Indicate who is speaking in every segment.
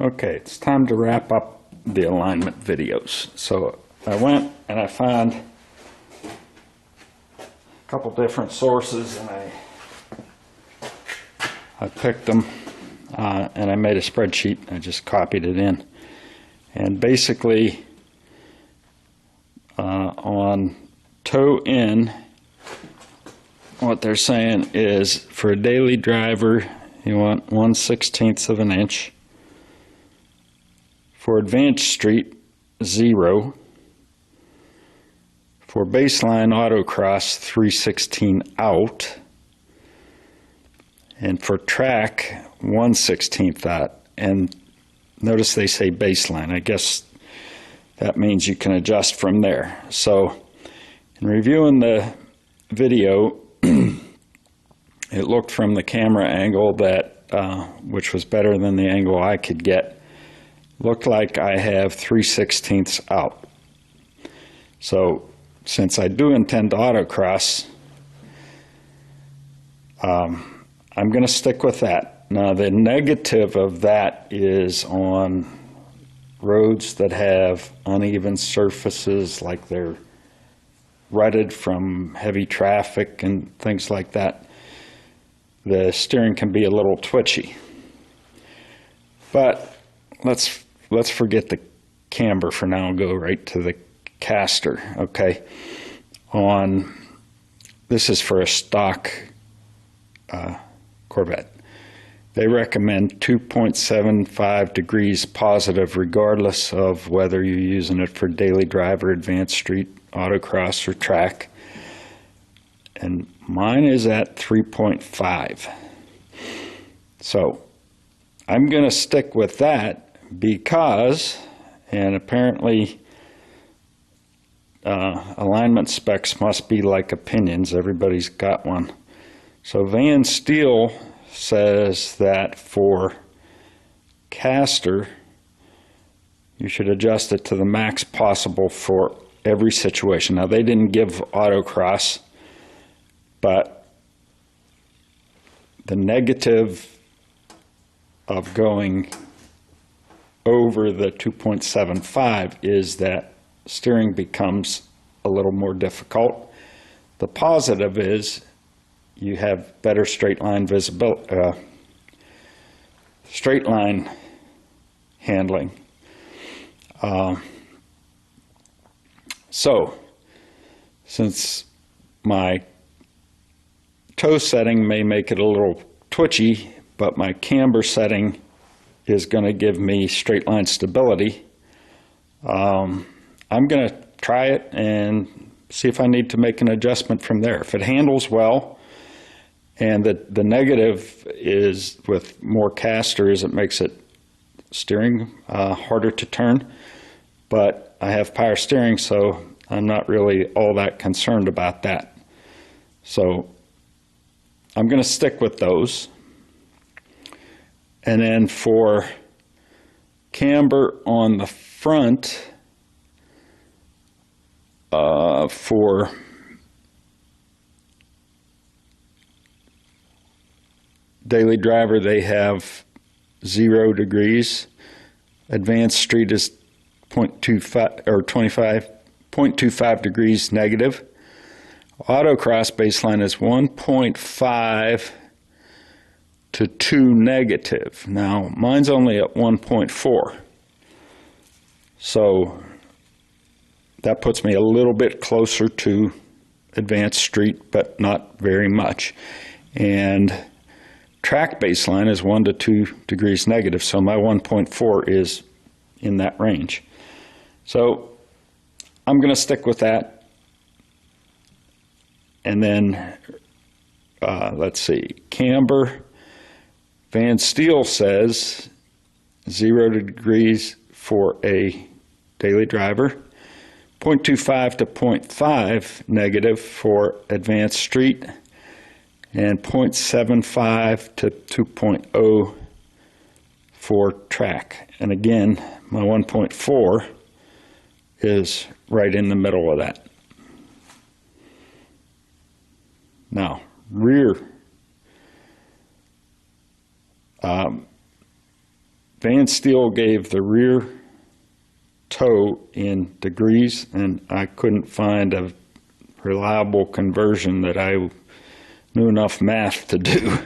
Speaker 1: Okay, it's time to wrap up the alignment videos. So I went and I found a couple different sources, and I picked them and I made a spreadsheet. I just copied it in. And basically on toe in, what they're saying is for a daily driver you want 1/16 of an inch. For advanced street, 0. For baseline autocross, 3/16 out. And for track, 1/16 out. And notice they say baseline. I guess that means you can adjust from there. So in reviewing the video, it looked from the camera angle that, which was better than the angle I could get, looked like I have 3/16 out. So since I do intend to autocross, I'm going to stick with that. Now the negative of that is on roads that have uneven surfaces, like they're rutted from heavy traffic and things like that. The steering can be a little twitchy. But let's forget the camber for now and go right to the caster. Okay, this is for a stock Corvette. They recommend 2.75 degrees positive regardless of whether you're using it for daily driver, advanced street, autocross, or track. And mine is at 3.5. So I'm going to stick with that because, and apparently alignment specs must be like opinions. Everybody's got one. So Van Steel says that for caster, you should adjust it to the max possible for every situation. Now they didn't give autocross, but the negative of going over the 2.75 is that steering becomes a little more difficult. The positive is you have better straight line visibility, straight line handling. So since my toe setting may make it a little twitchy, but my camber setting is going to give me straight line stability, I'm going to try it and see if I need to make an adjustment from there. If it handles well, and the negative is with more caster is it makes it steering harder to turn, but I have power steering, so I'm not really all that concerned about that. So I'm going to stick with those. And then for camber on the front, for daily driver, they have 0 degrees. Advanced street is 0.25 or 0.25 degrees negative. Autocross baseline is 1.5 to 2 negative. Now mine's only at 1.4, so that puts me a little bit closer to advanced street, but not very much. And track baseline is 1 to 2 degrees negative, so my 1.4 is in that range. So I'm going to stick with that. And then let's see, camber, Van Steel says 0 degrees for a daily driver, 0.25 to 0.5 negative for advanced street, and 0.75 to 2.0 for track. And again, my 1.4 is right in the middle of that. Now, rear Van Steel gave the rear toe in degrees, and I couldn't find a reliable conversion that I knew enough math to do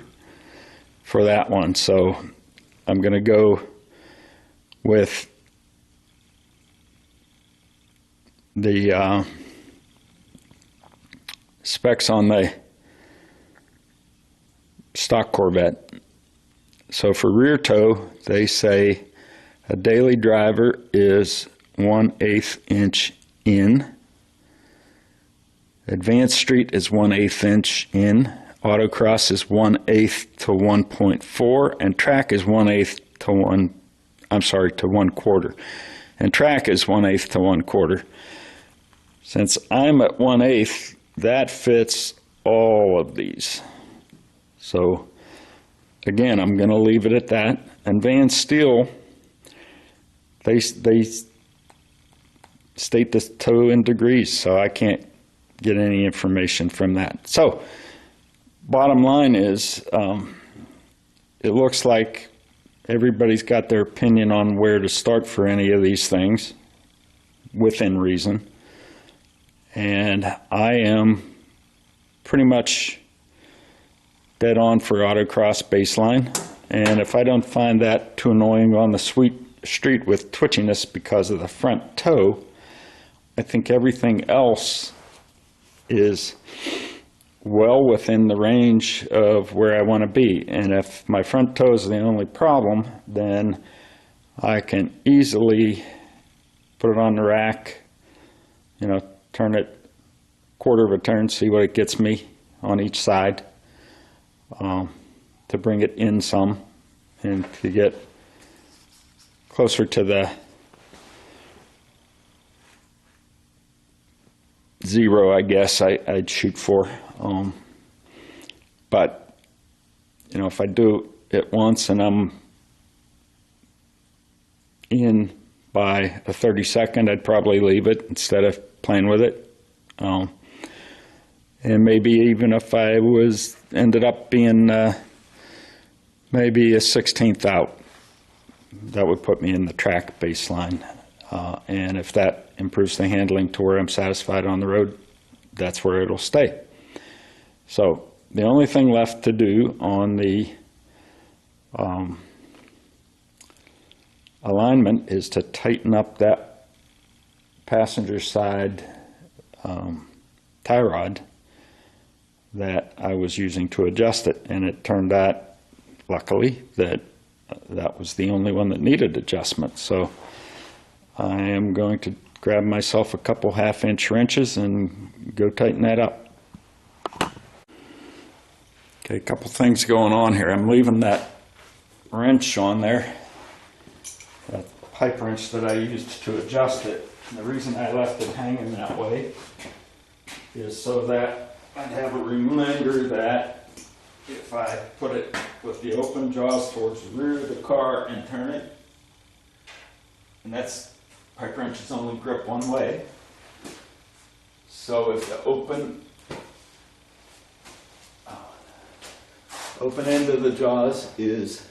Speaker 1: for that one. So I'm going to go with the specs on the stock Corvette. So for rear toe, they say a daily driver is 1/8 inch in. Advanced Street is 1/8 inch in. Autocross is 1/8 to 1.4, and track is 1/8 to 1/4. And track is 1/8 to 1/4. Since I'm at 1/8, that fits all of these. So again, I'm going to leave it at that. And Van Steel, they state the toe in degrees, so I can't get any information from that. So bottom line is, it looks like everybody's got their opinion on where to start for any of these things, within reason. And I am pretty much dead on for autocross baseline. And if I don't find that too annoying on the street with twitchiness because of the front toe, I think everything else is well within the range of where I want to be. And if my front toe is the only problem, then I can easily put it on the rack, you know, turn it quarter of a turn, see what it gets me on each side, to bring it in some and to get closer to the zero, I guess I'd shoot for. But, you know, if I do it once and I'm in by a 32nd, I'd probably leave it instead of playing with it. And maybe even if I ended up being maybe a 16th out, that would put me in the track baseline. And if that improves the handling to where I'm satisfied on the road, that's where it'll stay. So the only thing left to do on the alignment is to tighten up that passenger side tie rod that I was using to adjust it. And it turned out, luckily, that that was the only one that needed adjustment. So I am going to grab myself a couple 1/2-inch wrenches and go tighten that up. Okay, a couple things going on here. I'm leaving that wrench on there, that pipe wrench that I used to adjust it. And the reason I left it hanging that way is so that I'd have a reminder that if I put it with the open jaws towards the rear of the car and turn it, and that's, pipe wrenches only grip one way. So if the open end of the jaws is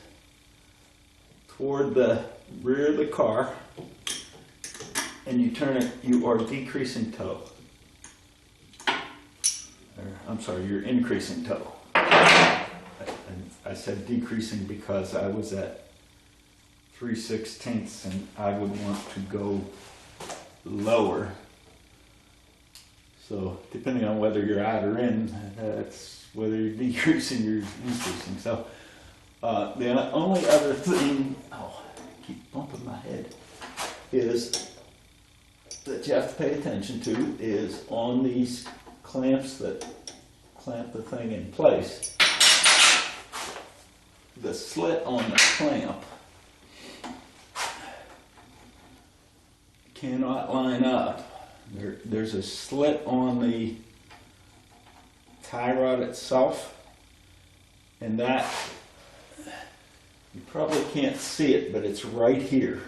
Speaker 1: toward the rear of the car and you turn it, you are decreasing toe. I'm sorry, you're increasing toe. I said decreasing because I was at 3/16 and I would want to go lower. So depending on whether you're out or in, that's whether you're decreasing or increasing. So the only other thing, I keep bumping my head, is that you have to pay attention to is on these clamps that clamp the thing in place. The slit on the clamp cannot line up. There's a slit on the tie rod itself, and that, you probably can't see it, but it's right here.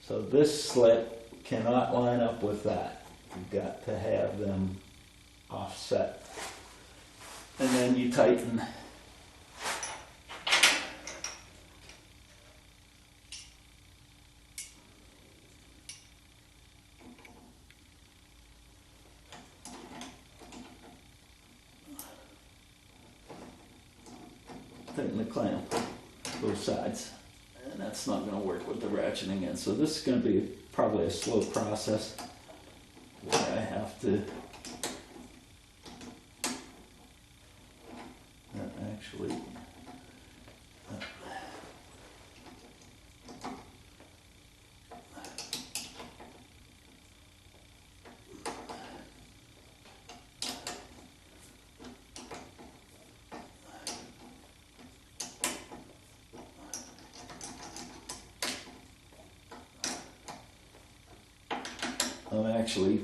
Speaker 1: So this slit cannot line up with that. You've got to have them offset. And then you tighten tighten the clamp, both sides. And that's not going to work with the ratcheting in. So this is going to be probably a slow process where I have to actually I'm actually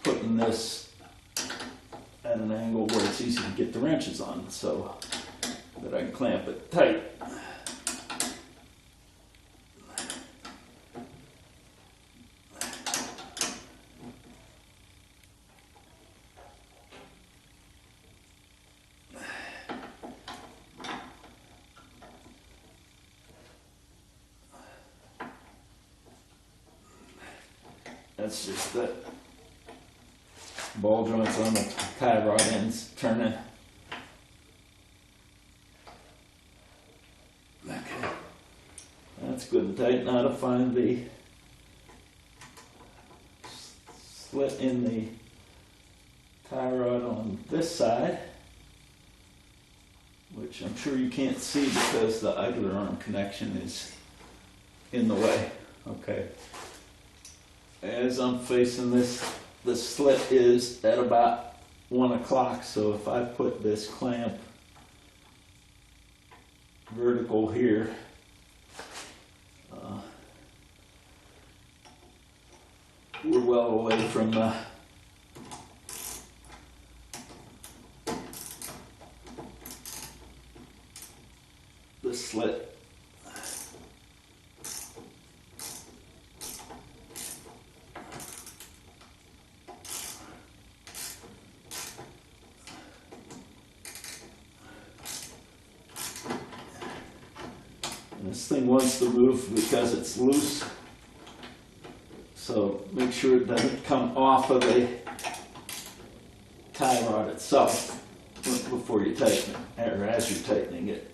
Speaker 1: putting this at an angle where it's easy to get the wrenches on so that I can clamp it tight. That's just the ball joints on the tie rod ends turning. Okay, that's good and tight. Now to find the slit in the tie rod on this side, which I'm sure you can't see because the idler arm connection is in the way. Okay. As I'm facing this, the slit is at about 1 o'clock, so if I put this clamp vertical here, we're well away from the slit. This thing wants to move because it's loose, so make sure it doesn't come off of the tie rod itself before you tighten it, or as you're tightening it.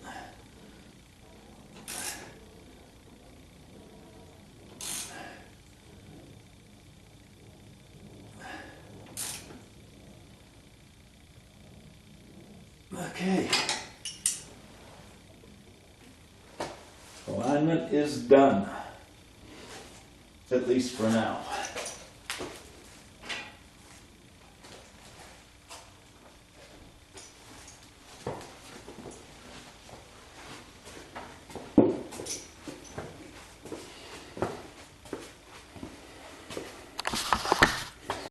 Speaker 1: Okay. Alignment is done, at least for now.